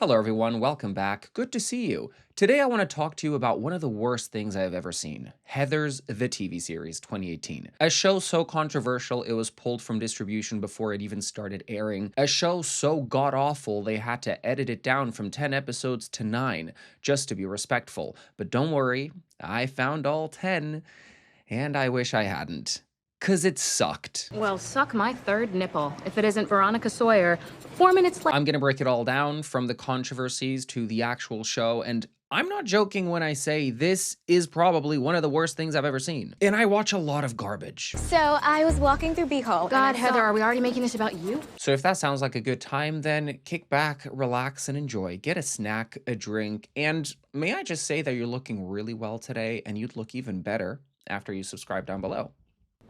Hello, everyone. Welcome back. Good to see you. Today, I want to talk to you about one of the worst things I have ever seen, Heathers, the TV series 2018. A show so controversial it was pulled from distribution before it even started airing. A show so god-awful they had to edit it down from 10 episodes to 9, just to be respectful. But don't worry, I found all 10, and I wish I hadn't. 'Cause it sucked. Well, suck my third nipple, if it isn't Veronica Sawyer. 4 minutes later. I'm gonna break it all down from the controversies to the actual show, and I'm not joking when I say this is probably one of the worst things I've ever seen. And I watch a lot of garbage. So I was walking through Beehole. God, Heather, are we already making this about you? So if that sounds like a good time, then kick back, relax, and enjoy. Get a snack, a drink, and may I just say that you're looking really well today, and you'd look even better after you subscribe down below.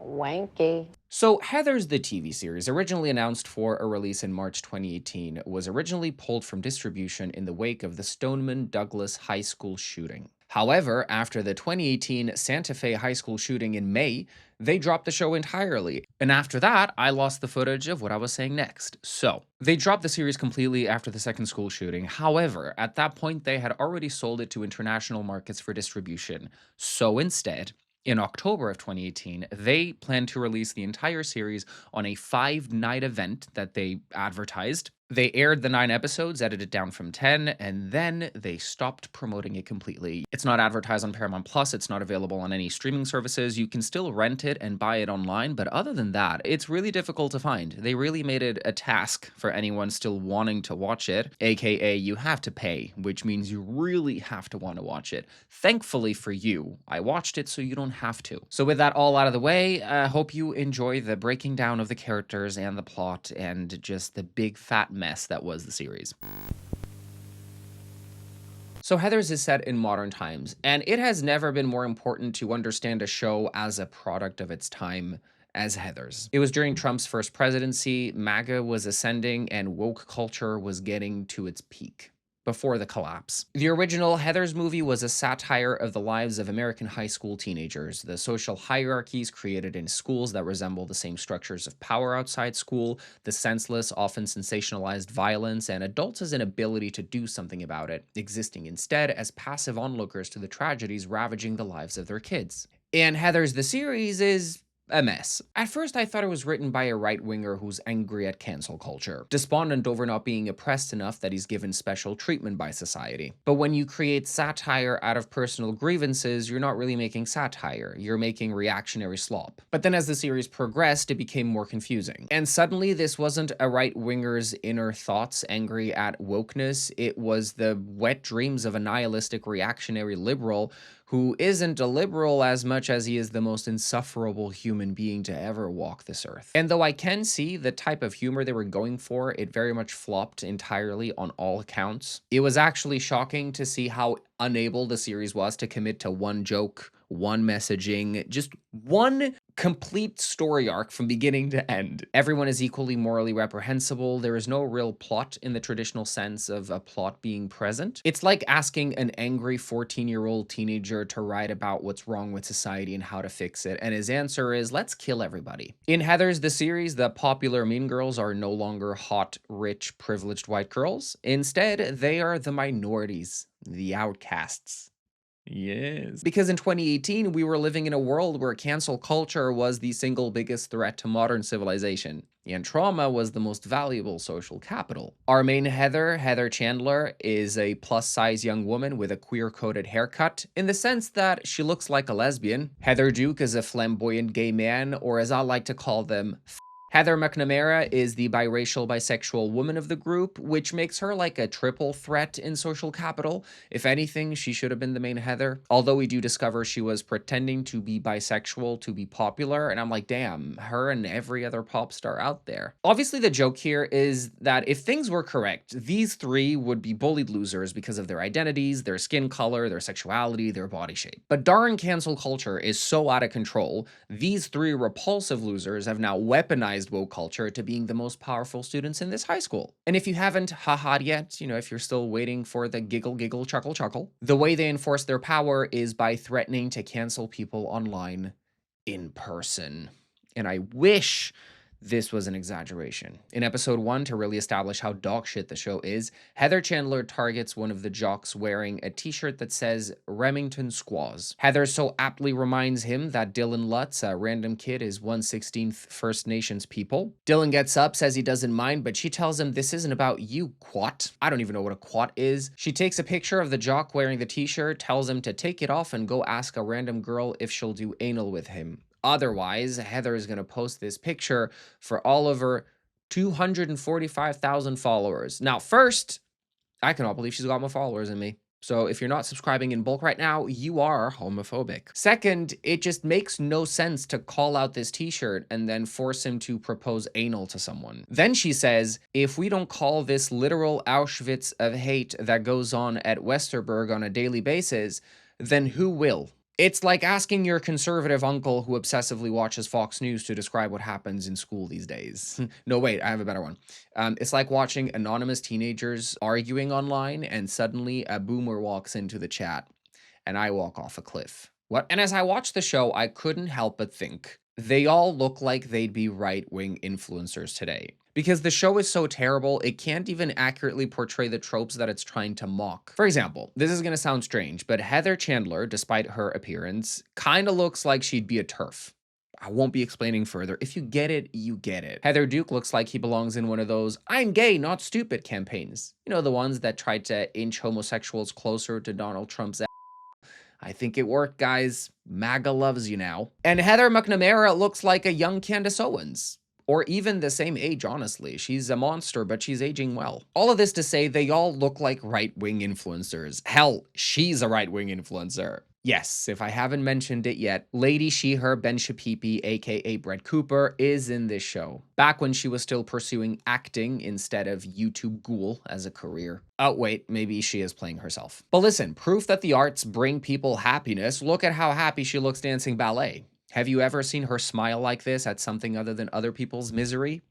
Wanky. So Heathers, the TV series, originally announced for a release in March 2018, was originally pulled from distribution in the wake of the Stoneman Douglas High School shooting. However, after the 2018 Santa Fe High School shooting in May, they dropped the show entirely. And after that, I lost the footage of what I was saying next. So, they dropped the series completely after the second school shooting. However, at that point, they had already sold it to international markets for distribution. So instead, in October of 2018, they planned to release the entire series on a 5-night event that they advertised. They aired the 9 episodes, edited down from 10, and then they stopped promoting it completely. It's not advertised on Paramount Plus, it's not available on any streaming services. You can still rent it and buy it online, but other than that, it's really difficult to find. They really made it a task for anyone still wanting to watch it, aka you have to pay, which means you really have to want to watch it. Thankfully for you, I watched it so you don't have to. So with that all out of the way, I hope you enjoy the breaking down of the characters and the plot and just the big fat mess that was the series. So Heathers is set in modern times, and it has never been more important to understand a show as a product of its time as Heathers. It was during Trump's first presidency, MAGA was ascending, and woke culture was getting to its peak before the collapse. The original Heathers movie was a satire of the lives of American high school teenagers, the social hierarchies created in schools that resemble the same structures of power outside school, the senseless, often sensationalized violence, and adults' inability to do something about it, existing instead as passive onlookers to the tragedies ravaging the lives of their kids. And Heathers the series is a mess. At first, I thought it was written by a right-winger who's angry at cancel culture, despondent over not being oppressed enough that he's given special treatment by society. But when you create satire out of personal grievances, you're not really making satire, you're making reactionary slop. But then as the series progressed, it became more confusing. And suddenly, this wasn't a right-winger's inner thoughts angry at wokeness, it was the wet dreams of a nihilistic reactionary liberal who isn't a liberal as much as he is the most insufferable human being to ever walk this earth. And though I can see the type of humor they were going for, it very much flopped entirely on all accounts. It was actually shocking to see how unable the series was to commit to one joke, one messaging, just one complete story arc from beginning to end. Everyone is equally morally reprehensible. There is no real plot in the traditional sense of a plot being present. It's like asking an angry 14-year-old teenager to write about what's wrong with society and how to fix it, and his answer is, let's kill everybody. In Heathers, the series, the popular mean girls are no longer hot, rich, privileged white girls. Instead, they are the minorities, the outcasts. Yes. Because in 2018, we were living in a world where cancel culture was the single biggest threat to modern civilization, and trauma was the most valuable social capital. Our main Heather Chandler, is a plus-size young woman with a queer-coded haircut, in the sense that she looks like a lesbian. Heather Duke is a flamboyant gay man, or as I like to call them, Heather McNamara is the biracial bisexual woman of the group, which makes her like a triple threat in social capital. If anything, she should have been the main Heather. Although we do discover she was pretending to be bisexual to be popular, and I'm like, damn, her and every other pop star out there. Obviously, the joke here is that if things were correct, these three would be bullied losers because of their identities, their skin color, their sexuality, their body shape. But darn cancel culture is so out of control, these three repulsive losers have now weaponized woke culture to being the most powerful students in this high school. And if you haven't ha-ha'd yet, if you're still waiting for the giggle giggle chuckle chuckle, the way they enforce their power is by threatening to cancel people online in person. And I wish this was an exaggeration. In episode 1, to really establish how dogshit the show is, Heather Chandler targets one of the jocks wearing a t-shirt that says Remington Squaws. Heather so aptly reminds him that Dylan Lutz, a random kid, is 1/16th First Nations people. Dylan gets up, says he doesn't mind, but she tells him this isn't about you, quat. I don't even know what a quat is. She takes a picture of the jock wearing the t-shirt, tells him to take it off and go ask a random girl if she'll do anal with him. Otherwise, Heather is going to post this picture for all of her 245,000 followers. Now, first, I cannot believe she's got more followers than me. So if you're not subscribing in bulk right now, you are homophobic. Second, it just makes no sense to call out this t-shirt and then force him to propose anal to someone. Then she says, if we don't call this literal Auschwitz of hate that goes on at Westerberg on a daily basis, then who will? It's like asking your conservative uncle who obsessively watches Fox News to describe what happens in school these days. No, wait, I have a better one. It's like watching anonymous teenagers arguing online and suddenly a boomer walks into the chat and I walk off a cliff. What? And as I watched the show, I couldn't help but think, they all look like they'd be right-wing influencers today. Because the show is so terrible, it can't even accurately portray the tropes that it's trying to mock. For example, this is gonna sound strange, but Heather Chandler, despite her appearance, kinda looks like she'd be a TERF. I won't be explaining further. If you get it, you get it. Heather Duke looks like he belongs in one of those "I'm gay, not stupid" campaigns. You know, the ones that tried to inch homosexuals closer to Donald Trump's ass. I think it worked, guys. MAGA loves you now. And Heather McNamara looks like a young Candace Owens. Or even the same age, honestly. She's a monster, but she's aging well. All of this to say, they all look like right-wing influencers. Hell, she's a right-wing influencer. Yes, if I haven't mentioned it yet, Lady She-Her Ben Shapipi, aka Brett Cooper, is in this show. Back when she was still pursuing acting instead of YouTube ghoul as a career. Oh wait, maybe she is playing herself. But listen, proof that the arts bring people happiness, look at how happy she looks dancing ballet. Have you ever seen her smile like this at something other than other people's misery?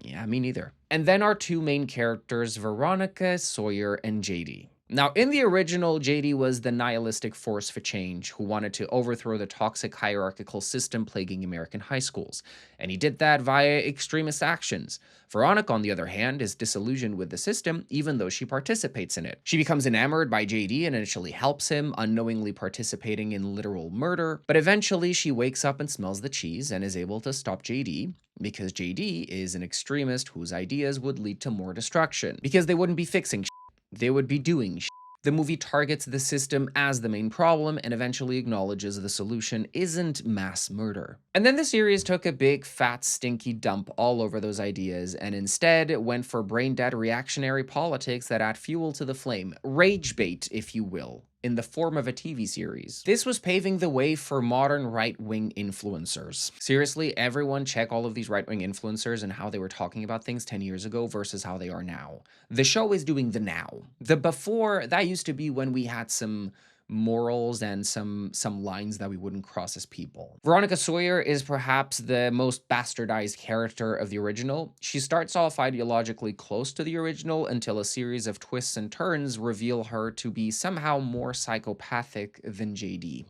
Yeah, me neither. And then our two main characters, Veronica, Sawyer, and JD. Now, in the original, JD was the nihilistic force for change who wanted to overthrow the toxic hierarchical system plaguing American high schools, and he did that via extremist actions. Veronica, on the other hand, is disillusioned with the system even though she participates in it. She becomes enamored by JD and initially helps him, unknowingly participating in literal murder, but eventually she wakes up and smells the cheese and is able to stop JD because JD is an extremist whose ideas would lead to more destruction, because they wouldn't be fixing they would be doing shit. The movie targets the system as the main problem and eventually acknowledges the solution isn't mass murder. And then the series took a big, fat, stinky dump all over those ideas and instead went for brain-dead reactionary politics that add fuel to the flame. Rage bait, if you will, in the form of a TV series. This was paving the way for modern right-wing influencers. Seriously, everyone check all of these right-wing influencers and how they were talking about things 10 years ago versus how they are now. The show is doing the now. The before, that used to be when we had some morals and some lines that we wouldn't cross as people. Veronica Sawyer is perhaps the most bastardized character of the original. She starts off ideologically close to the original until a series of twists and turns reveal her to be somehow more psychopathic than JD.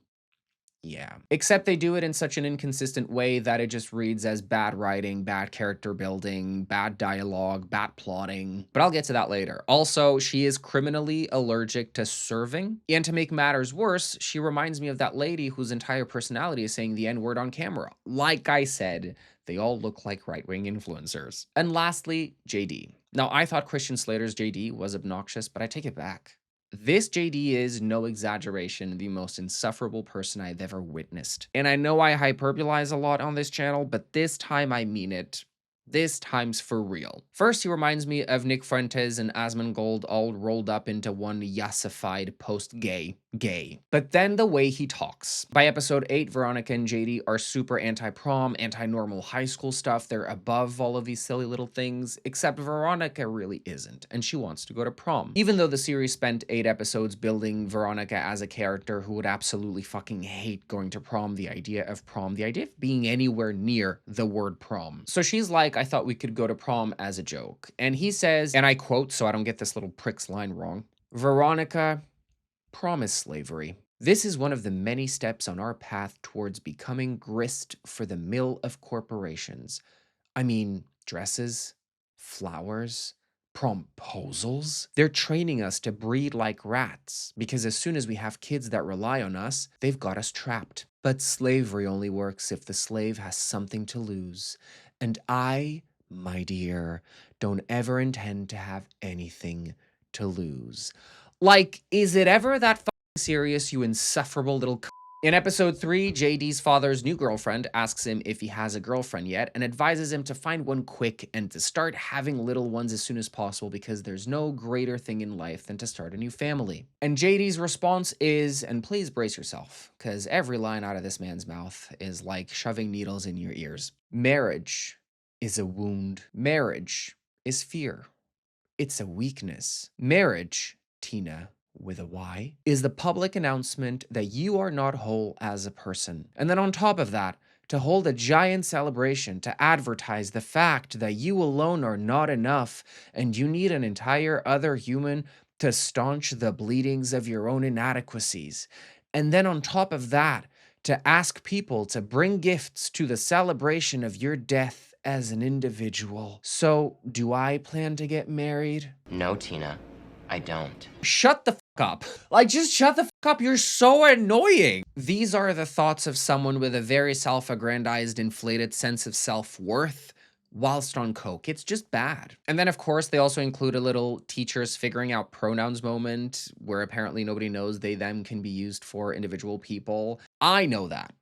Yeah. Except they do it in such an inconsistent way that it just reads as bad writing, bad character building, bad dialogue, bad plotting. But I'll get to that later. Also, she is criminally allergic to serving. And to make matters worse, she reminds me of that lady whose entire personality is saying the N-word on camera. Like I said, they all look like right-wing influencers. And lastly, JD. Now, I thought Christian Slater's JD was obnoxious, but I take it back. This JD is, no exaggeration, the most insufferable person I've ever witnessed. And I know I hyperbolize a lot on this channel, but this time I mean it. This time's for real. First, he reminds me of Nick Fuentes and Asmongold all rolled up into one yassified post-gay. But then the way he talks. By episode 8, Veronica and JD are super anti-prom, anti-normal high school stuff. They're above all of these silly little things, except Veronica really isn't, and she wants to go to prom. Even though the series spent 8 episodes building Veronica as a character who would absolutely fucking hate going to prom, the idea of being anywhere near the word prom. So she's like, I thought we could go to prom as a joke. And he says, and I quote so I don't get this little prick's line wrong, Veronica, prom is slavery. This is one of the many steps on our path towards becoming grist for the mill of corporations. I mean, dresses, flowers, promposals. They're training us to breed like rats because as soon as we have kids that rely on us, they've got us trapped. But slavery only works if the slave has something to lose. And I, my dear, don't ever intend to have anything to lose. Like, is it ever that fucking serious, you insufferable little in episode 3, JD's father's new girlfriend asks him if he has a girlfriend yet and advises him to find one quick and to start having little ones as soon as possible because there's no greater thing in life than to start a new family. And JD's response is, and please brace yourself, because every line out of this man's mouth is like shoving needles in your ears. Marriage is a wound. Marriage is fear. It's a weakness. Marriage, Tina, with a Y, is the public announcement that you are not whole as a person. And then on top of that, to hold a giant celebration to advertise the fact that you alone are not enough and you need an entire other human to staunch the bleedings of your own inadequacies. And then on top of that, to ask people to bring gifts to the celebration of your death as an individual. So, do I plan to get married? No, Tina, I don't. Shut the fuck up. Like, just shut the fuck up. You're so annoying. These are the thoughts of someone with a very self-aggrandized, inflated sense of self-worth whilst on coke. It's just bad. And then, of course, they also include a little teachers figuring out pronouns moment where apparently nobody knows they, them can be used for individual people. I know that.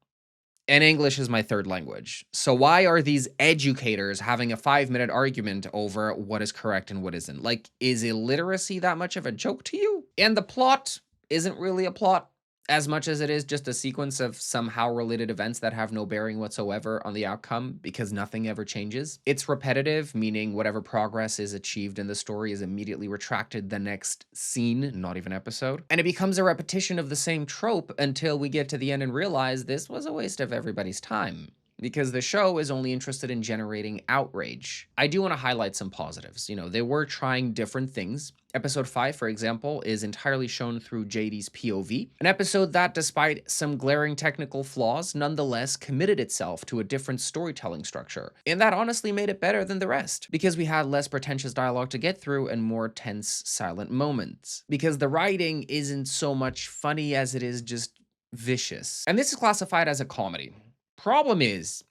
And English is my third language. So why are these educators having a 5-minute argument over what is correct and what isn't? Like, is illiteracy that much of a joke to you? And the plot isn't really a plot as much as it is just a sequence of somehow related events that have no bearing whatsoever on the outcome because nothing ever changes. It's repetitive, meaning whatever progress is achieved in the story is immediately retracted the next scene, not even episode. And it becomes a repetition of the same trope until we get to the end and realize this was a waste of everybody's time, because the show is only interested in generating outrage. I do want to highlight some positives. You know, they were trying different things. Episode 5, for example, is entirely shown through JD's POV, an episode that, despite some glaring technical flaws, nonetheless committed itself to a different storytelling structure. And that honestly made it better than the rest, because we had less pretentious dialogue to get through and more tense, silent moments. Because the writing isn't so much funny as it is just vicious. And this is classified as a comedy. Problem is,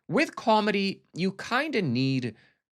with comedy, you kind of need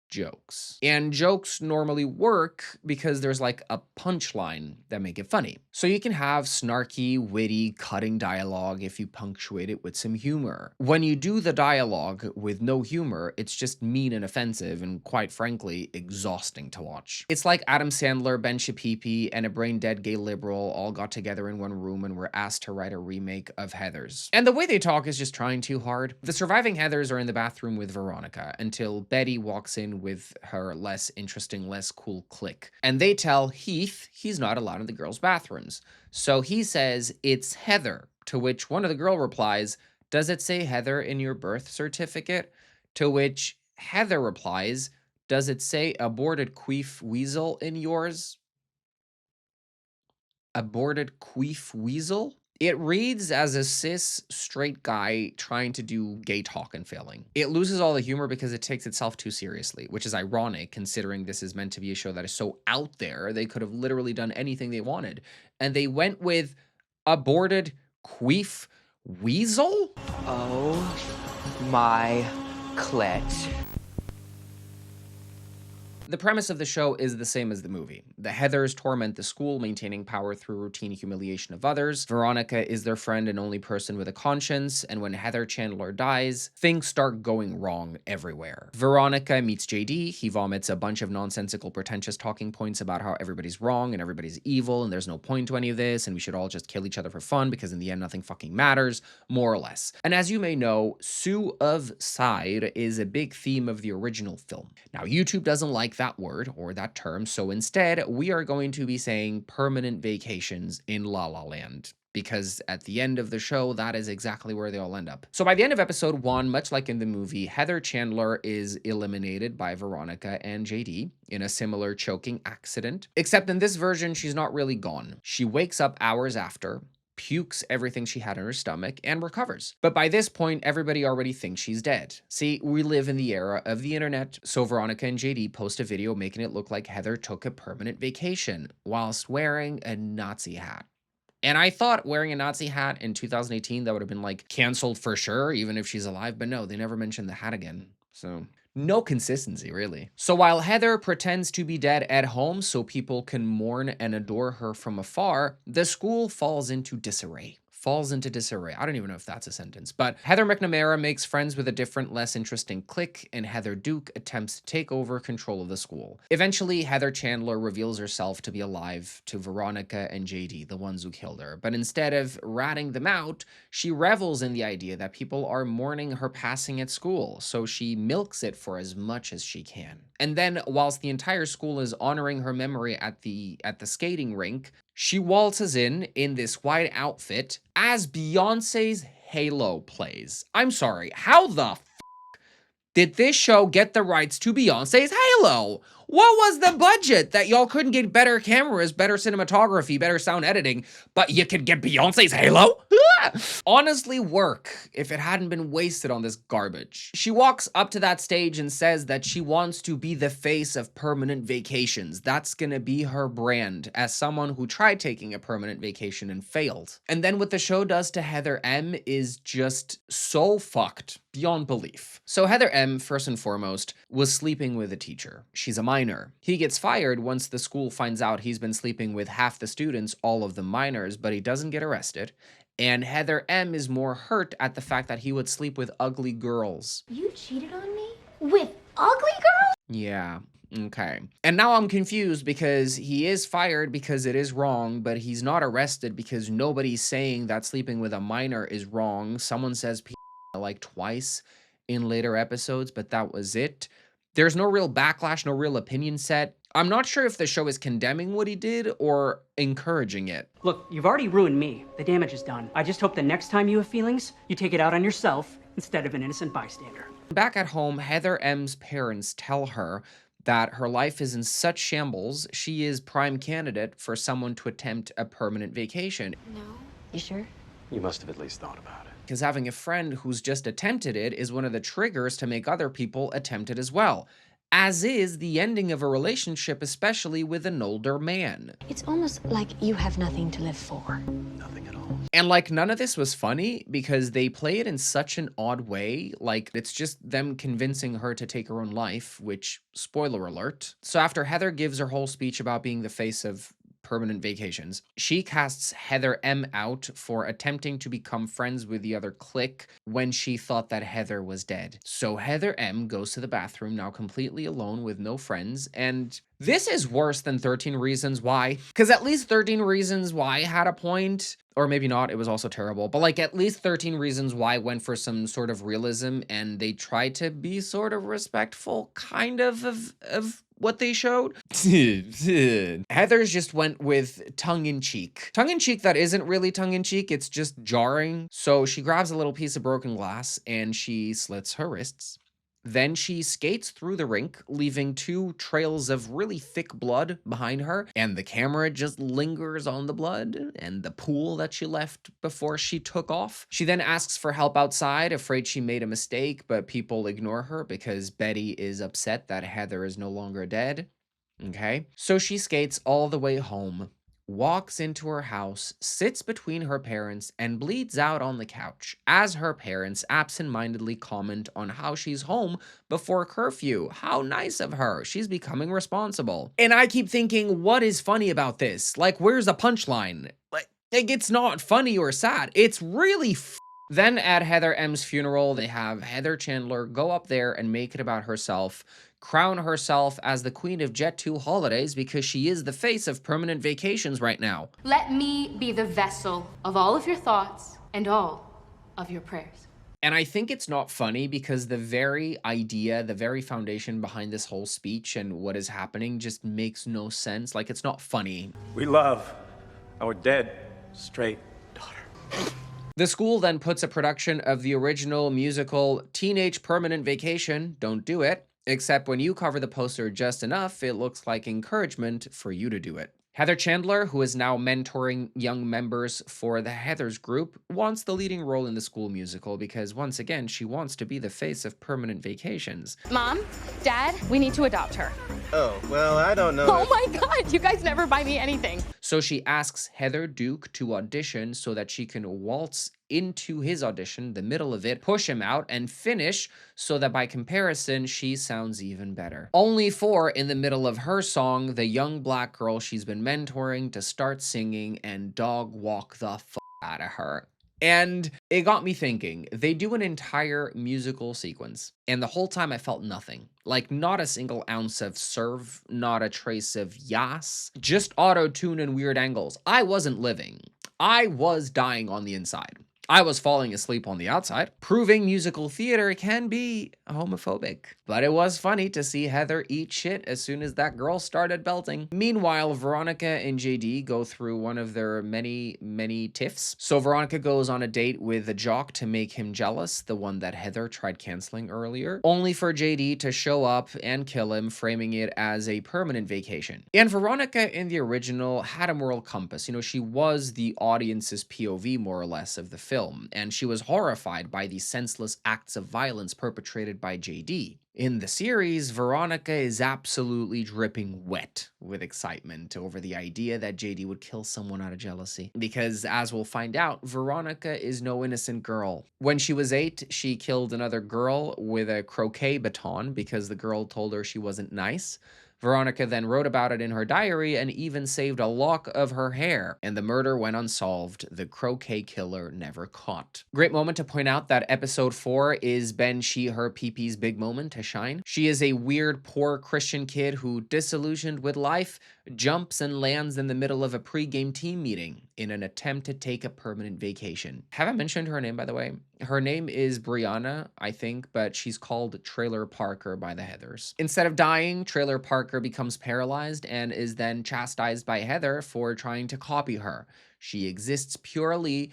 jokes. And jokes normally work because there's like a punchline that make it funny. So you can have snarky, witty, cutting dialogue if you punctuate it with some humor. When you do the dialogue with no humor, it's just mean and offensive and quite frankly, exhausting to watch. It's like Adam Sandler, Ben Shapiro, and a brain-dead gay liberal all got together in one room and were asked to write a remake of Heathers. And the way they talk is just trying too hard. The surviving Heathers are in the bathroom with Veronica until Betty walks in with her less interesting, less cool clique. And they tell Heath he's not allowed in the girls' bathrooms. So he says, "It's Heather," to which one of the girl replies, "Does it say Heather in your birth certificate?" To which Heather replies, "Does it say aborted queef weasel in yours?" Aborted queef weasel? It reads as a cis straight guy trying to do gay talk and failing. It loses all the humor because it takes itself too seriously, which is ironic considering this is meant to be a show that is so out there, they could have literally done anything they wanted. And they went with aborted queef weasel? Oh my clit. The premise of the show is the same as the movie. The Heathers torment the school, maintaining power through routine humiliation of others. Veronica is their friend and only person with a conscience, and when Heather Chandler dies, things start going wrong everywhere. Veronica meets JD, he vomits a bunch of nonsensical, pretentious talking points about how everybody's wrong and everybody's evil and there's no point to any of this and we should all just kill each other for fun because in the end nothing fucking matters, more or less. And as you may know, Sue of Side is a big theme of the original film. Now, YouTube doesn't like that word or that term, so instead we are going to be saying permanent vacations in La La Land, because at the end of the show, that is exactly where they all end up. So by the end of episode 1, much like in the movie, Heather Chandler is eliminated by Veronica and JD in a similar choking accident, except in this version, she's not really gone. She wakes up hours after, pukes everything she had in her stomach, and recovers. But by this point, everybody already thinks she's dead. See, we live in the era of the internet, so Veronica and JD post a video making it look like Heather took a permanent vacation whilst wearing a Nazi hat. And I thought wearing a Nazi hat in 2018, that would have been like canceled for sure, even if she's alive. But no, they never mentioned the hat again. So no consistency, really. So while Heather pretends to be dead at home so people can mourn and adore her from afar, the school falls into disarray. I don't even know if that's a sentence. But Heather McNamara makes friends with a different, less interesting clique, and Heather Duke attempts to take over control of the school. Eventually, Heather Chandler reveals herself to be alive to Veronica and JD, the ones who killed her. But instead of ratting them out, she revels in the idea that people are mourning her passing at school, so she milks it for as much as she can. And then, whilst the entire school is honoring her memory at the skating rink, she waltzes in this white outfit as Beyonce's Halo plays. I'm sorry, how the did this show get the rights to Beyonce's Halo? What was the budget that y'all couldn't get better cameras, better cinematography, better sound editing, but you could get Beyonce's Halo? Honestly, work if it hadn't been wasted on this garbage. She walks up to that stage and says that she wants to be the face of permanent vacations. That's gonna be her brand as someone who tried taking a permanent vacation and failed. And then what the show does to Heather M is just so fucked beyond belief. So Heather M, first and foremost, was sleeping with a teacher. She's a minor. He gets fired once the school finds out he's been sleeping with half the students, all of them minors, but he doesn't get arrested. And Heather M is more hurt at the fact that he would sleep with ugly girls. You cheated on me? With ugly girls? Yeah. Okay. And now I'm confused because he is fired because it is wrong, but he's not arrested because nobody's saying that sleeping with a minor is wrong. Someone says like twice in later episodes, but that was it. There's no real backlash, no real opinion set. I'm not sure if the show is condemning what he did or encouraging it. Look, you've already ruined me. The damage is done. I just hope the next time you have feelings, you take it out on yourself instead of an innocent bystander. Back at home, Heather M's parents tell her that her life is in such shambles, she is prime candidate for someone to attempt a permanent vacation. No. You sure? You must have at least thought about it. Because having a friend who's just attempted it is one of the triggers to make other people attempt it as well. As is the ending of a relationship, especially with an older man. It's almost like you have nothing to live for. Nothing at all. And like none of this was funny because they play it in such an odd way. Like it's just them convincing her to take her own life, which, spoiler alert. So after Heather gives her whole speech about being the face of permanent vacations, she casts Heather M out for attempting to become friends with the other clique when she thought that Heather was dead. So Heather M goes to the bathroom now completely alone with no friends, and this is worse than 13 Reasons Why, because at least 13 Reasons Why had a point, or maybe not, it was also terrible, but like at least 13 Reasons Why went for some sort of realism and they tried to be sort of respectful, kind of what they showed. Heather's just went with tongue-in-cheek. Tongue-in-cheek that isn't really tongue-in-cheek, it's just jarring. So she grabs a little piece of broken glass and she slits her wrists. Then she skates through the rink, leaving 2 trails of really thick blood behind her, and the camera just lingers on the blood and the pool that she left before she took off. She then asks for help outside, afraid she made a mistake, but people ignore her because Betty is upset that Heather is no longer dead. Okay, so she skates all the way home, walks into her house, sits between her parents, and bleeds out on the couch as her parents absentmindedly comment on how she's home before curfew. How nice of her. She's becoming responsible. And I keep thinking, what is funny about this? Like, where's the punchline? Like it's not funny or sad. It's really Then at Heather M's funeral, they have Heather Chandler go up there and make it about herself, crown herself as the queen of Jet 2 holidays because she is the face of permanent vacations right now. Let me be the vessel of all of your thoughts and all of your prayers. And I think it's not funny because the very idea, the very foundation behind this whole speech and what is happening just makes no sense. Like, it's not funny. We love our dead straight daughter. The school then puts a production of the original musical Teenage Permanent Vacation, Don't Do It, except when you cover the poster just enough, it looks like encouragement for you to do it. Heather Chandler, who is now mentoring young members for the Heathers group, wants the leading role in the school musical because, once again, she wants to be the face of permanent vacations. Mom, Dad, we need to adopt her. Oh, well, I don't know. Oh my God, you guys never buy me anything. So she asks Heather Duke to audition so that she can waltz into his audition, the middle of it, push him out, and finish so that by comparison, she sounds even better. Only for, in the middle of her song, the young black girl she's been mentoring to start singing and dog walk the out of her. And it got me thinking, they do an entire musical sequence, and the whole time I felt nothing. Like, not a single ounce of serve, not a trace of yas, just auto-tune and weird angles. I wasn't living. I was dying on the inside. I was falling asleep on the outside, proving musical theater can be homophobic. But it was funny to see Heather eat shit as soon as that girl started belting. Meanwhile, Veronica and JD go through one of their many tiffs. So Veronica goes on a date with a jock to make him jealous, the one that Heather tried canceling earlier, only for JD to show up and kill him, framing it as a permanent vacation. And Veronica in the original had a moral compass. You know, she was the audience's POV, more or less, of the film. And she was horrified by the senseless acts of violence perpetrated by JD. In the series, Veronica is absolutely dripping wet with excitement over the idea that JD would kill someone out of jealousy. Because, as we'll find out, Veronica is no innocent girl. When she was 8, she killed another girl with a croquet baton because the girl told her she wasn't nice. Veronica then wrote about it in her diary and even saved a lock of her hair, and the murder went unsolved, the croquet killer never caught. Great moment to point out that episode 4 is Ben She Her Peepee's big moment to shine. She is a weird, poor Christian kid who, disillusioned with life, jumps and lands in the middle of a pre-game team meeting in an attempt to take a permanent vacation. Have I mentioned her name, by the way? Her name is Brianna, I think, but she's called Trailer Parker by the Heathers. Instead of dying, Trailer Parker becomes paralyzed and is then chastised by Heather for trying to copy her. She exists purely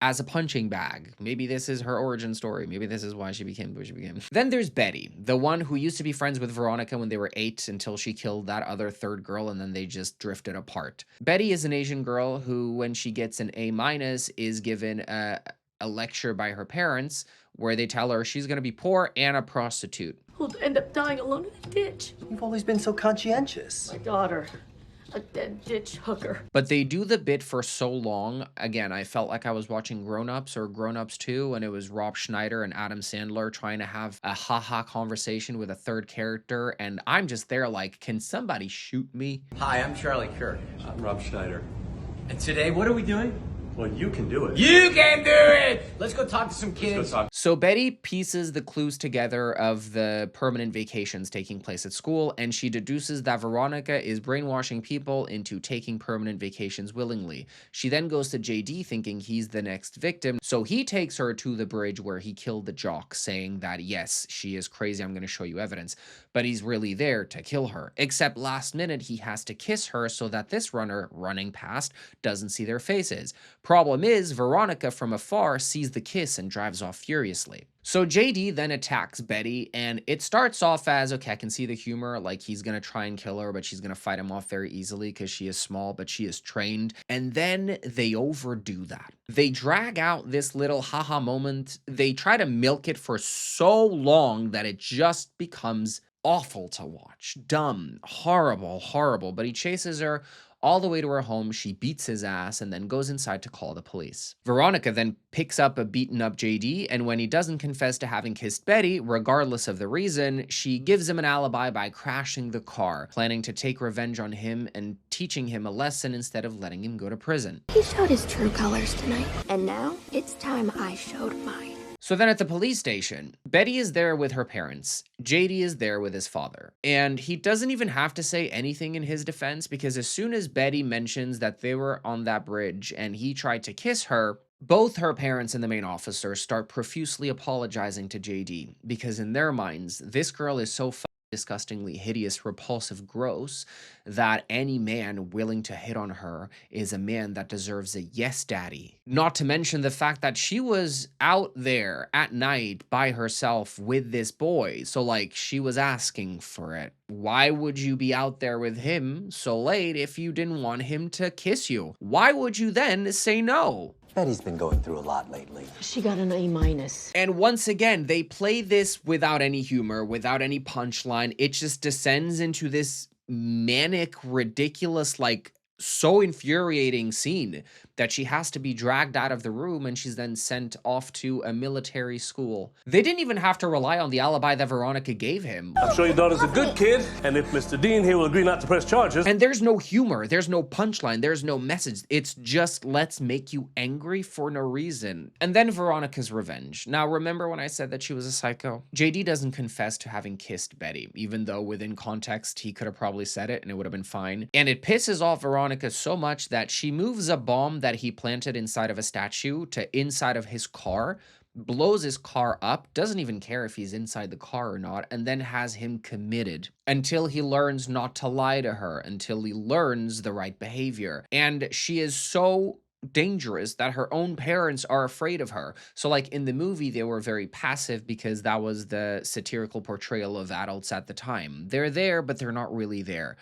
as a punching bag. Maybe this is her origin story. Maybe this is why she became who she became. Then there's Betty, the one who used to be friends with Veronica when they were 8 until she killed that other third girl and then they just drifted apart. Betty is an Asian girl who, when she gets an A-, is given a lecture by her parents where they tell her she's gonna be poor and a prostitute. Who'll end up dying alone in a ditch. You've always been so conscientious. My daughter, a dead ditch hooker. But they do the bit for so long. Again, I felt like I was watching Grown Ups or Grown Ups 2, and it was Rob Schneider and Adam Sandler trying to have a haha conversation with a third character, and I'm just there like, can somebody shoot me? Hi, I'm Charlie Kirk. I'm Rob Schneider. And today, what are we doing? Well, you can do it. You can do it! Let's go talk to some kids. Let's go talk. So Betty pieces the clues together of the permanent vacations taking place at school, and she deduces that Veronica is brainwashing people into taking permanent vacations willingly. She then goes to JD thinking he's the next victim, so he takes her to the bridge where he killed the jock, saying that yes, she is crazy, I'm going to show you evidence, but he's really there to kill her. Except last minute he has to kiss her so that this runner running past doesn't see their faces. Problem is, Veronica from afar sees the kiss and drives off furiously. So JD then attacks Betty, and it starts off as, okay, I can see the humor, like he's gonna try and kill her, but she's gonna fight him off very easily because she is small, but she is trained. And then they overdo that. They drag out this little haha moment. They try to milk it for so long that it just becomes awful to watch. Dumb, horrible, but he chases her all the way to her home. She beats his ass and then goes inside to call the police. Veronica then picks up a beaten up JD, and when he doesn't confess to having kissed Betty, regardless of the reason, she gives him an alibi by crashing the car, planning to take revenge on him and teaching him a lesson instead of letting him go to prison. He showed his true colors tonight, and now it's time I showed mine. So then at the police station, Betty is there with her parents. JD is there with his father. And he doesn't even have to say anything in his defense because as soon as Betty mentions that they were on that bridge and he tried to kiss her, both her parents and the main officer start profusely apologizing to JD because in their minds, this girl is so disgustingly hideous, repulsive, gross, that any man willing to hit on her is a man that deserves a yes, daddy. Not to mention the fact that she was out there at night by herself with this boy. So, like, she was asking for it. Why would you be out there with him so late if you didn't want him to kiss you? Why would you then say no? Betty's been going through a lot lately. She got an A-. And once again, they play this without any humor, without any punchline. It just descends into this manic, ridiculous, like, so infuriating scene that she has to be dragged out of the room and she's then sent off to a military school. They didn't even have to rely on the alibi that Veronica gave him. I'm sure your daughter's a good kid, and if Mr. Dean here will agree not to press charges. And there's no humor, there's no punchline, there's no message. It's just, let's make you angry for no reason. And then Veronica's revenge. Now, remember when I said that she was a psycho? JD doesn't confess to having kissed Betty, even though within context, he could have probably said it and it would have been fine. And it pisses off Veronica so much that she moves a bomb that he planted inside of a statue to inside of his car, blows his car up, doesn't even care if he's inside the car or not, and then has him committed until he learns not to lie to her, until he learns the right behavior. And she is so dangerous that her own parents are afraid of her. So, like, in the movie, they were very passive because that was the satirical portrayal of adults at the time. They're there, but they're not really there.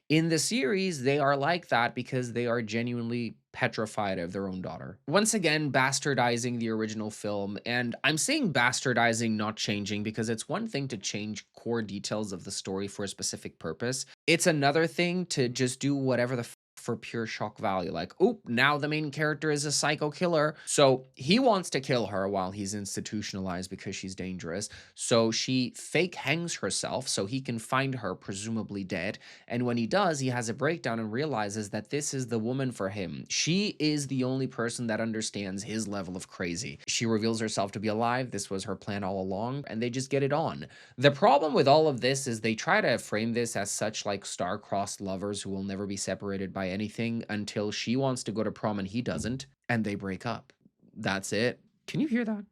In the series, they are like that because they are genuinely petrified of their own daughter. Once again, bastardizing the original film, and I'm saying bastardizing, not changing, because it's one thing to change core details of the story for a specific purpose. It's another thing to just do whatever the for pure shock value. Like, oop, now the main character is a psycho killer. So he wants to kill her while he's institutionalized because she's dangerous. So she fake hangs herself so he can find her, presumably dead. And when he does, he has a breakdown and realizes that this is the woman for him. She is the only person that understands his level of crazy. She reveals herself to be alive. This was her plan all along, and they just get it on. The problem with all of this is they try to frame this as such like star-crossed lovers who will never be separated by anything until she wants to go to prom and he doesn't, and they break up. That's it. Can you hear that?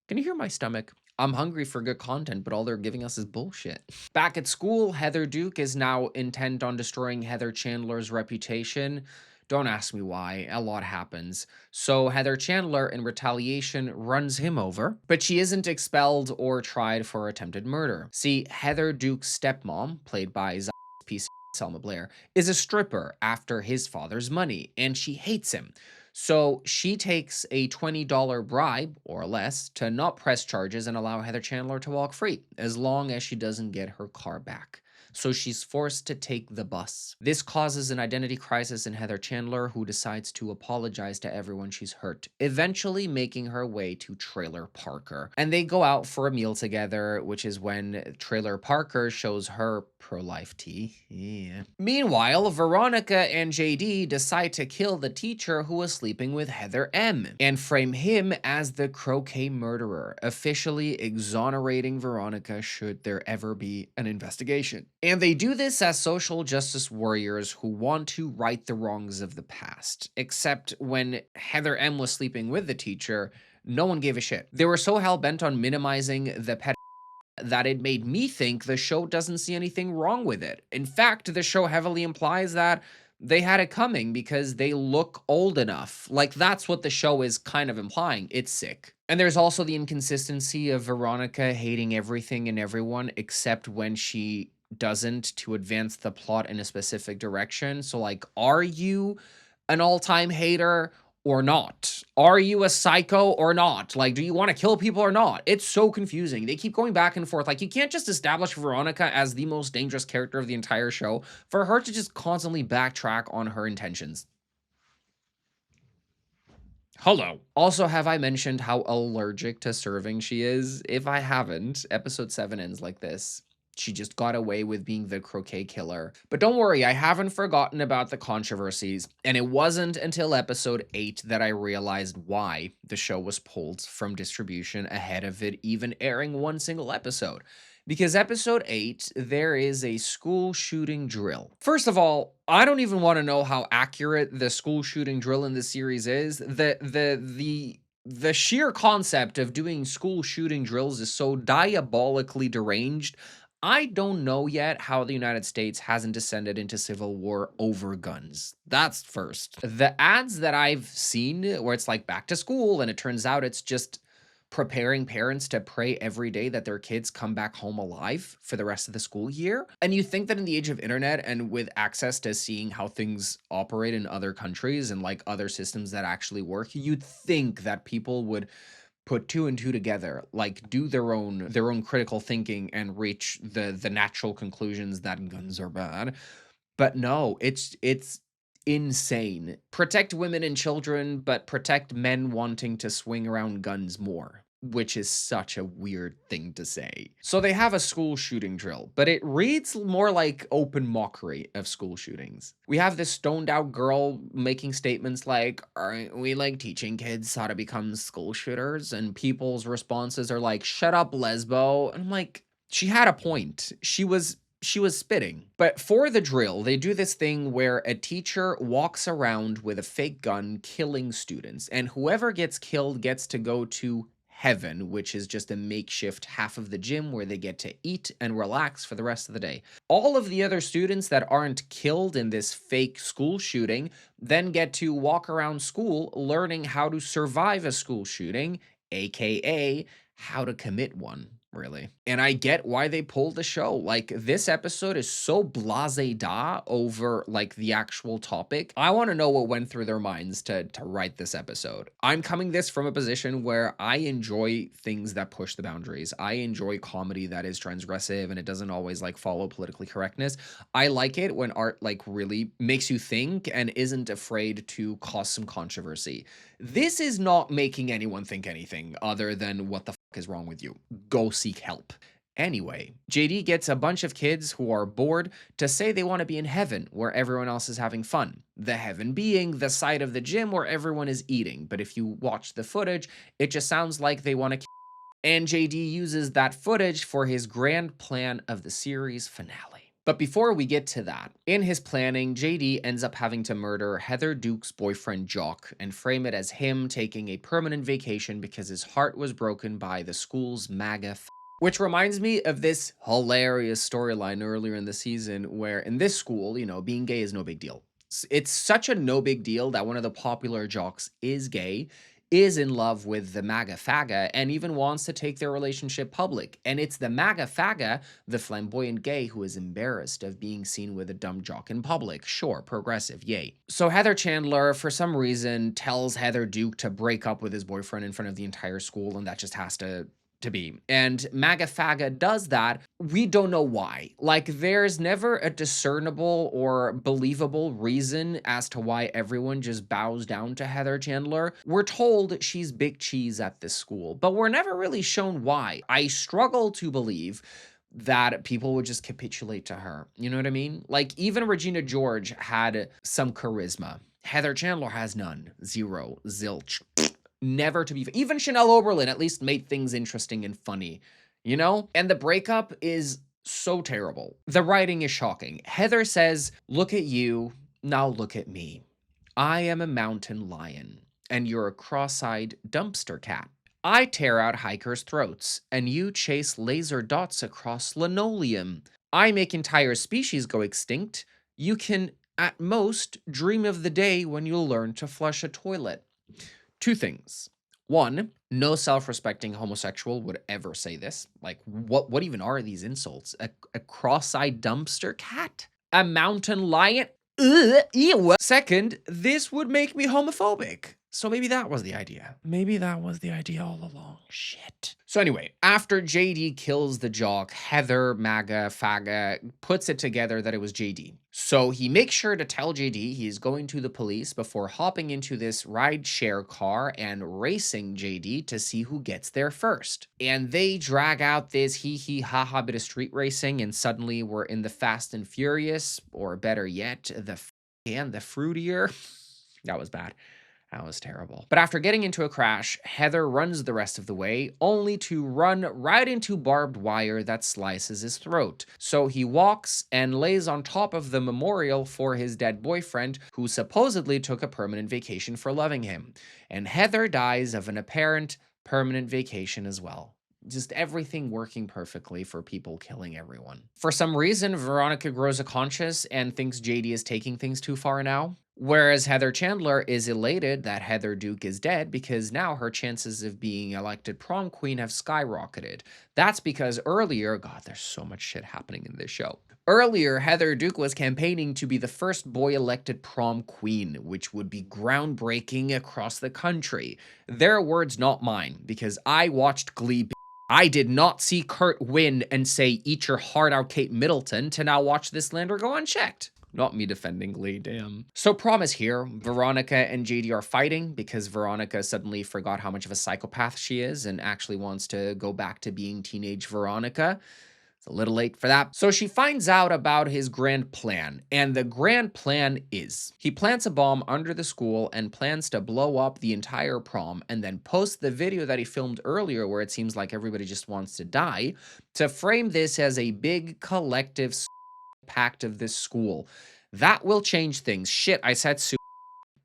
Can you hear my stomach? I'm hungry for good content, but all they're giving us is bullshit. Back at school, Heather Duke is now intent on destroying Heather Chandler's reputation. Don't ask me why, a lot happens. So Heather Chandler, in retaliation, runs him over, but she isn't expelled or tried for attempted murder. See, Heather Duke's stepmom, played by piece Selma Blair, is a stripper after his father's money, and she hates him. So she takes a $20 bribe, or less, to not press charges and allow Heather Chandler to walk free, as long as she doesn't get her car back. So she's forced to take the bus. This causes an identity crisis in Heather Chandler, who decides to apologize to everyone she's hurt, eventually making her way to Trailer Parker. And they go out for a meal together, which is when Trailer Parker shows her pro-life tea. Yeah. Meanwhile, Veronica and JD decide to kill the teacher who was sleeping with Heather M. and frame him as the croquet murderer, officially exonerating Veronica should there ever be an investigation. And they do this as social justice warriors who want to right the wrongs of the past. Except when Heather M was sleeping with the teacher, no one gave a shit. They were so hell-bent on minimizing the pet that it made me think the show doesn't see anything wrong with it. In fact, the show heavily implies that they had it coming because they look old enough. Like, that's what the show is kind of implying. It's sick. And there's also the inconsistency of Veronica hating everything and everyone except when she doesn't to advance the plot in a specific direction. So, like, are you an all-time hater or not? Are you a psycho or not? Like, do you want to kill people or not? It's so confusing. They keep going back and forth. Like, you can't just establish Veronica as the most dangerous character of the entire show for her to just constantly backtrack on her intentions. Hello. Also, have I mentioned how allergic to serving she is? If I haven't, episode 7 ends like this. She just got away with being the croquet killer. But don't worry, I haven't forgotten about the controversies, and it wasn't until episode 8 that I realized why the show was pulled from distribution ahead of it even airing one single episode. Because episode 8, there is a school shooting drill. First of all, I don't even want to know how accurate the school shooting drill in the series is. The sheer concept of doing school shooting drills is so diabolically deranged. I don't know yet how the United States hasn't descended into civil war over guns. That's first. The ads that I've seen where it's like back to school and it turns out it's just preparing parents to pray every day that their kids come back home alive for the rest of the school year. And you think that in the age of internet and with access to seeing how things operate in other countries and like other systems that actually work, you'd think that people would put two and two together, like do their own critical thinking and reach the natural conclusions that guns are bad. But no, it's insane. Protect women and children, but protect men wanting to swing around guns more, which is such a weird thing to say. So they have a school shooting drill, but it reads more like open mockery of school shootings. We have this stoned out girl making statements like, aren't we like teaching kids how to become school shooters? And people's responses are like, shut up, lesbo. And I'm like, she had a point. She was spitting. But for the drill, they do this thing where a teacher walks around with a fake gun killing students, and whoever gets killed gets to go to heaven, which is just a makeshift half of the gym where they get to eat and relax for the rest of the day. All of the other students that aren't killed in this fake school shooting then get to walk around school learning how to survive a school shooting, aka how to commit one, really. And I get why they pulled the show. Like, this episode is so blase-da over, like, the actual topic. I want to know what went through their minds to write this episode. I'm coming this from a position where I enjoy things that push the boundaries. I enjoy comedy that is transgressive and it doesn't always, like, follow politically correctness. I like it when art, like, really makes you think and isn't afraid to cause some controversy. This is not making anyone think anything other than what the is wrong with you. Go seek help. Anyway, JD gets a bunch of kids who are bored to say they want to be in heaven where everyone else is having fun. The heaven being the side of the gym where everyone is eating. But if you watch the footage, it just sounds like they want to and JD uses that footage for his grand plan of the series finale. But before we get to that, in his planning, JD ends up having to murder Heather Duke's boyfriend Jock and frame it as him taking a permanent vacation because his heart was broken by the school's MAGA which reminds me of this hilarious storyline earlier in the season where in this school, you know, being gay is no big deal. It's such a no big deal that one of the popular jocks is gay, is in love with the MAGA fagga, and even wants to take their relationship public. And it's the MAGA fagga, the flamboyant gay, who is embarrassed of being seen with a dumb jock in public. Sure, progressive, yay. So Heather Chandler, for some reason, tells Heather Duke to break up with his boyfriend in front of the entire school, and that just has to be. And MAGA fagga does that. We don't know why. Like, there's never a discernible or believable reason as to why everyone just bows down to Heather Chandler. We're told she's big cheese at this school, but we're never really shown why. I struggle to believe that people would just capitulate to her. You know what I mean? Like, even Regina George had some charisma. Heather Chandler has none. Zero. Zilch. Never to be. Even Chanel Oberlin at least made things interesting and funny, you know? And the breakup is so terrible. The writing is shocking. Heather says, look at you, now look at me. I am a mountain lion, and you're a cross-eyed dumpster cat. I tear out hikers' throats, and you chase laser dots across linoleum. I make entire species go extinct. You can, at most, dream of the day when you'll learn to flush a toilet. Two things. One, no self-respecting homosexual would ever say this. Like, what even are these insults? A cross-eyed dumpster cat? A mountain lion? Ugh, ew. Second, this would make me homophobic. So maybe that was the idea. Maybe that was the idea all along. Shit. So anyway, after JD kills the jock, Heather, MAGA, fagga, puts it together that it was JD. So he makes sure to tell JD he's going to the police before hopping into this rideshare car and racing JD to see who gets there first. And they drag out this hee-hee-ha-ha bit of street racing, and suddenly we're in the Fast and Furious, or better yet, the fruitier. That was bad. That was terrible. But after getting into a crash, Heather runs the rest of the way, only to run right into barbed wire that slices his throat. So he walks and lays on top of the memorial for his dead boyfriend, who supposedly took a permanent vacation for loving him. And Heather dies of an apparent permanent vacation as well. just everything working perfectly for people killing everyone. For some reason, Veronica grows a conscience and thinks JD is taking things too far now. Whereas Heather Chandler is elated that Heather Duke is dead because now her chances of being elected prom queen have skyrocketed. That's because earlier, God, there's so much shit happening in this show. Earlier, Heather Duke was campaigning to be the first boy elected prom queen, which would be groundbreaking across the country. Their words, not mine, because I watched Glee. I did not see Kurt win and say, eat your heart out, Kate Middleton, to now watch this slander go unchecked. Not me defending Glee, damn. So prom is here. Veronica and JD are fighting because Veronica suddenly forgot how much of a psychopath she is and actually wants to go back to being teenage Veronica. It's a little late for that. So she finds out about his grand plan, and the grand plan is he plants a bomb under the school and plans to blow up the entire prom and then post the video that he filmed earlier where it seems like everybody just wants to die to frame this as a big collective pact of this school. That will change things. Shit, I said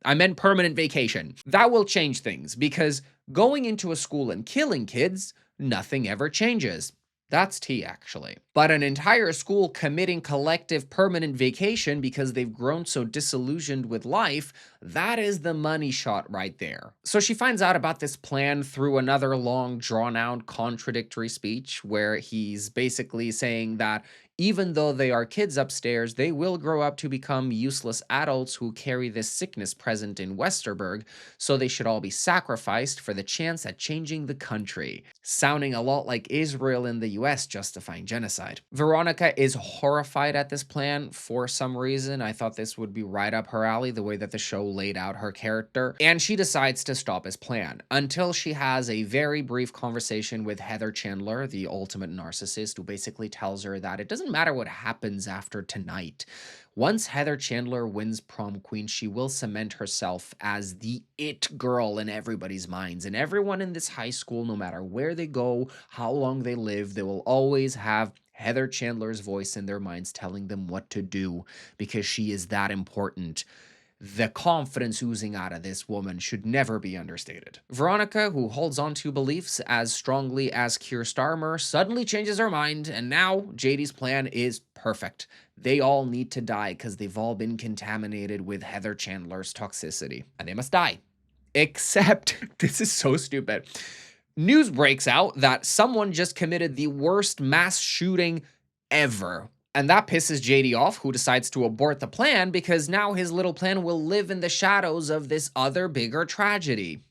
I meant permanent vacation. That will change things because going into a school and killing kids, nothing ever changes. That's tea, actually. But an entire school committing collective permanent vacation because they've grown so disillusioned with life, that is the money shot right there. So she finds out about this plan through another long, drawn-out, contradictory speech where he's basically saying that even though they are kids upstairs, they will grow up to become useless adults who carry this sickness present in Westerberg, so they should all be sacrificed for the chance at changing the country. Sounding a lot like Israel in the US justifying genocide. Veronica is horrified at this plan for some reason. I thought this would be right up her alley, the way that the show laid out her character, and she decides to stop his plan until she has a very brief conversation with Heather Chandler, the ultimate narcissist, who basically tells her that it doesn't matter what happens after tonight. Once Heather Chandler wins prom queen, she will cement herself as the it girl in everybody's minds. And everyone in this high school, no matter where they go, how long they live, they will always have Heather Chandler's voice in their minds telling them what to do because she is that important. The confidence oozing out of this woman should never be understated. Veronica, who holds on to beliefs as strongly as Keir Starmer, suddenly changes her mind, and now JD's plan is perfect. They all need to die because they've all been contaminated with Heather Chandler's toxicity, and they must die. Except, this is so stupid. News breaks out that someone just committed the worst mass shooting ever. And that pisses JD off, who decides to abort the plan because now his little plan will live in the shadows of this other bigger tragedy.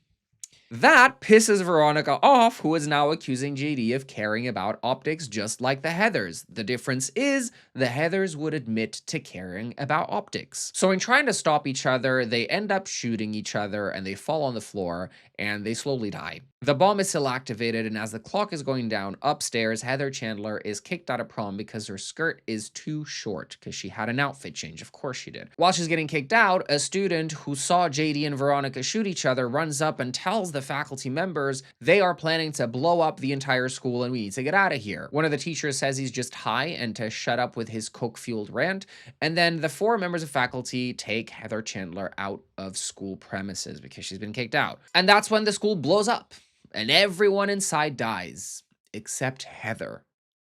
That pisses Veronica off, who is now accusing JD of caring about optics just like the Heathers. The difference is the Heathers would admit to caring about optics. So in trying to stop each other, they end up shooting each other and they fall on the floor and they slowly die. The bomb is still activated, and as the clock is going down upstairs, Heather Chandler is kicked out of prom because her skirt is too short because she had an outfit change. Of course she did. While she's getting kicked out, a student who saw JD and Veronica shoot each other runs up and tells the faculty members they are planning to blow up the entire school and we need to get out of here. One of the teachers says he's just high and to shut up with his coke-fueled rant, and then the 4 members of faculty take Heather Chandler out of school premises because she's been kicked out. And that's when the school blows up. And everyone inside dies, except Heather,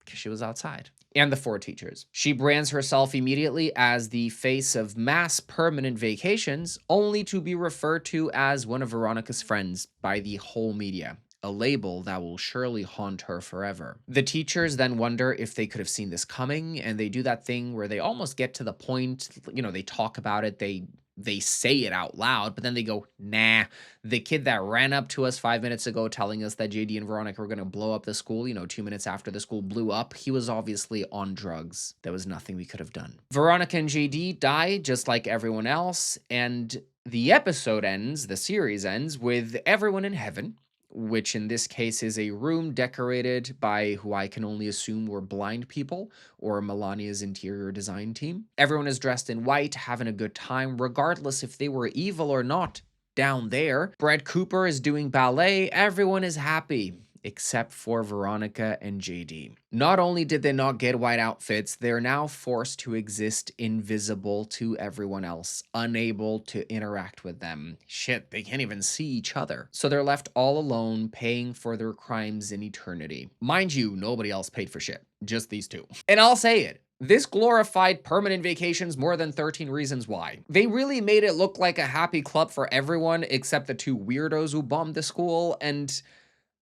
because she was outside. And the 4 teachers. She brands herself immediately as the face of mass permanent vacations, only to be referred to as one of Veronica's friends by the whole media. A label that will surely haunt her forever. The teachers then wonder if they could have seen this coming, and they do that thing where they almost get to the point, you know, they talk about it, they say it out loud, but then they go, nah, the kid that ran up to us 5 minutes ago telling us that JD and Veronica were going to blow up the school, 2 minutes after the school blew up, he was obviously on drugs. There was nothing we could have done. Veronica and JD die just like everyone else, and the episode ends, the series ends, with everyone in heaven, which in this case is a room decorated by who I can only assume were blind people or Melania's interior design team. Everyone is dressed in white, having a good time, regardless if they were evil or not. Down there, Brett Cooper is doing ballet, everyone is happy. except for Veronica and JD. Not only did they not get white outfits, they're now forced to exist invisible to everyone else, unable to interact with them. Shit, they can't even see each other. So they're left all alone, paying for their crimes in eternity. Mind you, nobody else paid for shit, just these two. And I'll say it, this glorified permanent vacations more than 13 Reasons Why. They really made it look like a happy club for everyone except the two weirdos who bombed the school, and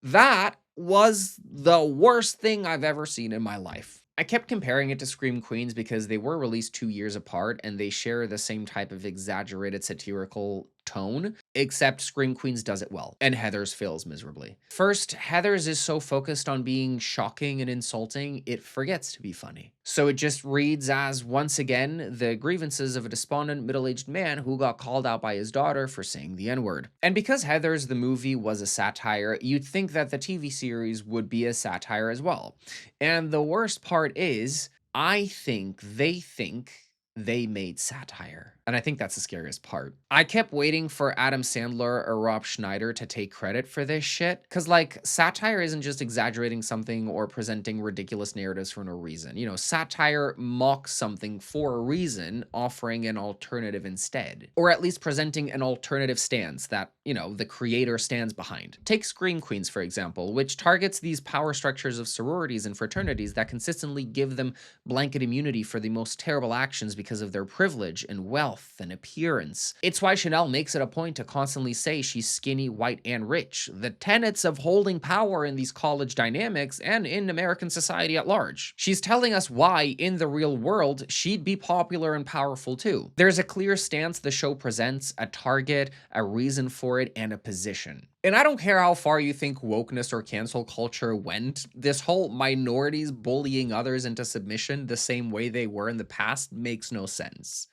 that was the worst thing I've ever seen in my life. I kept comparing it to Scream Queens because they were released 2 years apart and they share the same type of exaggerated satirical tone, except Scream Queens does it well, and Heathers fails miserably. First, Heathers is so focused on being shocking and insulting, it forgets to be funny. So it just reads as, once again, the grievances of a despondent middle-aged man who got called out by his daughter for saying the N-word. And because Heathers the movie was a satire, you'd think that the TV series would be a satire as well. And the worst part is, I think they made satire. And I think that's the scariest part. I kept waiting for Adam Sandler or Rob Schneider to take credit for this shit. Cause like, satire isn't just exaggerating something or presenting ridiculous narratives for no reason. You know, satire mocks something for a reason, offering an alternative instead. Or at least presenting an alternative stance that, you know, the creator stands behind. Take Scream Queens, for example, which targets these power structures of sororities and fraternities that consistently give them blanket immunity for the most terrible actions because of their privilege and wealth and appearance. It's why Chanel makes it a point to constantly say she's skinny, white, and rich, the tenets of holding power in these college dynamics and in American society at large. She's telling us why, in the real world, she'd be popular and powerful too. There's a clear stance the show presents, a target, a reason for it, and a position. And I don't care how far you think wokeness or cancel culture went, this whole minorities bullying others into submission the same way they were in the past makes no sense.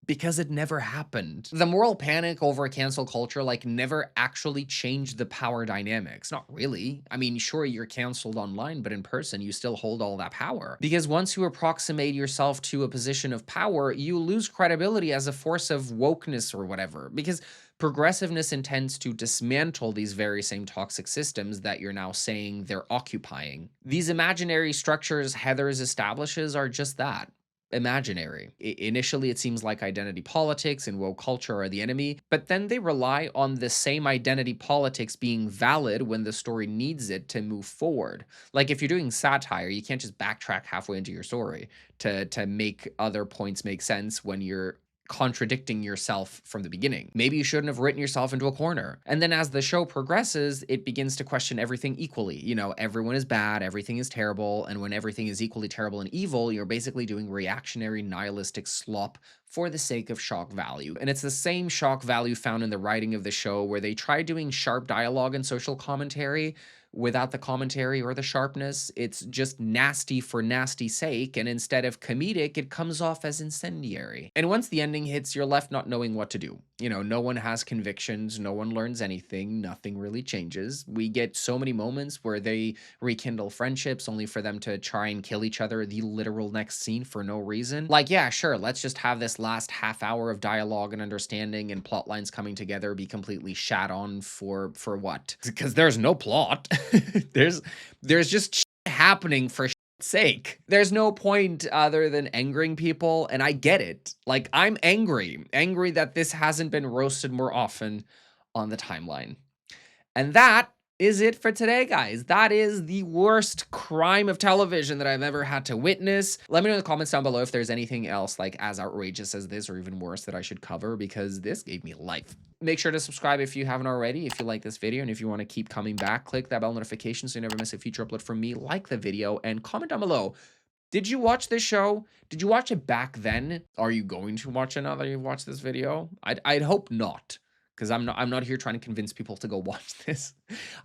Because it never happened. The moral panic over cancel culture like never actually changed the power dynamics. Not really. I mean, sure, you're canceled online, but in person, you still hold all that power. Because once you approximate yourself to a position of power, you lose credibility as a force of wokeness or whatever. Because progressiveness intends to dismantle these very same toxic systems that you're now saying they're occupying. These imaginary structures Heathers establishes are just that. Imaginary. Initially, it seems like identity politics and woke culture are the enemy, but then they rely on the same identity politics being valid when the story needs it to move forward. Like if you're doing satire, you can't just backtrack halfway into your story to make other points make sense when you're contradicting yourself from the beginning. Maybe you shouldn't have written yourself into a corner. And then as the show progresses, it begins to question everything equally. You know, everyone is bad, everything is terrible, and when everything is equally terrible and evil, you're basically doing reactionary, nihilistic slop for the sake of shock value. And it's the same shock value found in the writing of the show where they try doing sharp dialogue and social commentary without the commentary or the sharpness. It's just nasty for nasty's sake, and instead of comedic, it comes off as incendiary. And once the ending hits, you're left not knowing what to do. You know, no one has convictions, no one learns anything, nothing really changes. We get so many moments where they rekindle friendships only for them to try and kill each other the literal next scene for no reason. Like, yeah, sure, let's just have this last half hour of dialogue and understanding and plot lines coming together be completely shat on for what? Because there's no plot. there's just shit happening for shit's sake. There's no point other than angering people, and I get it. Like, I'm angry that this hasn't been roasted more often on the timeline. And that is it for today, guys. That is the worst crime of television that I've ever had to witness. Let me know in the comments down below if there's anything else like as outrageous as this or even worse that I should cover, because this gave me life. Make sure to subscribe if you haven't already, if you like this video, and if you want to keep coming back, click that bell notification so you never miss a future upload from me. Like the video and comment down below. Did you watch this show? Did you watch it back then? Are you going to watch it now that you've watched this video? I'd hope not. Because I'm not here trying to convince people to go watch this.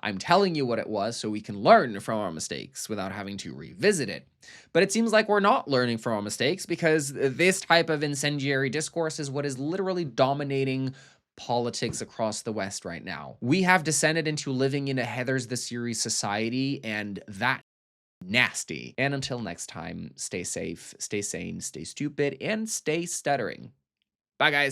I'm telling you what it was so we can learn from our mistakes without having to revisit it. But it seems like we're not learning from our mistakes because this type of incendiary discourse is what is literally dominating politics across the West right now. We have descended into living in a Heathers the Series society, and that nasty. And until next time, stay safe, stay sane, stay stupid, and stay stuttering. Bye, guys.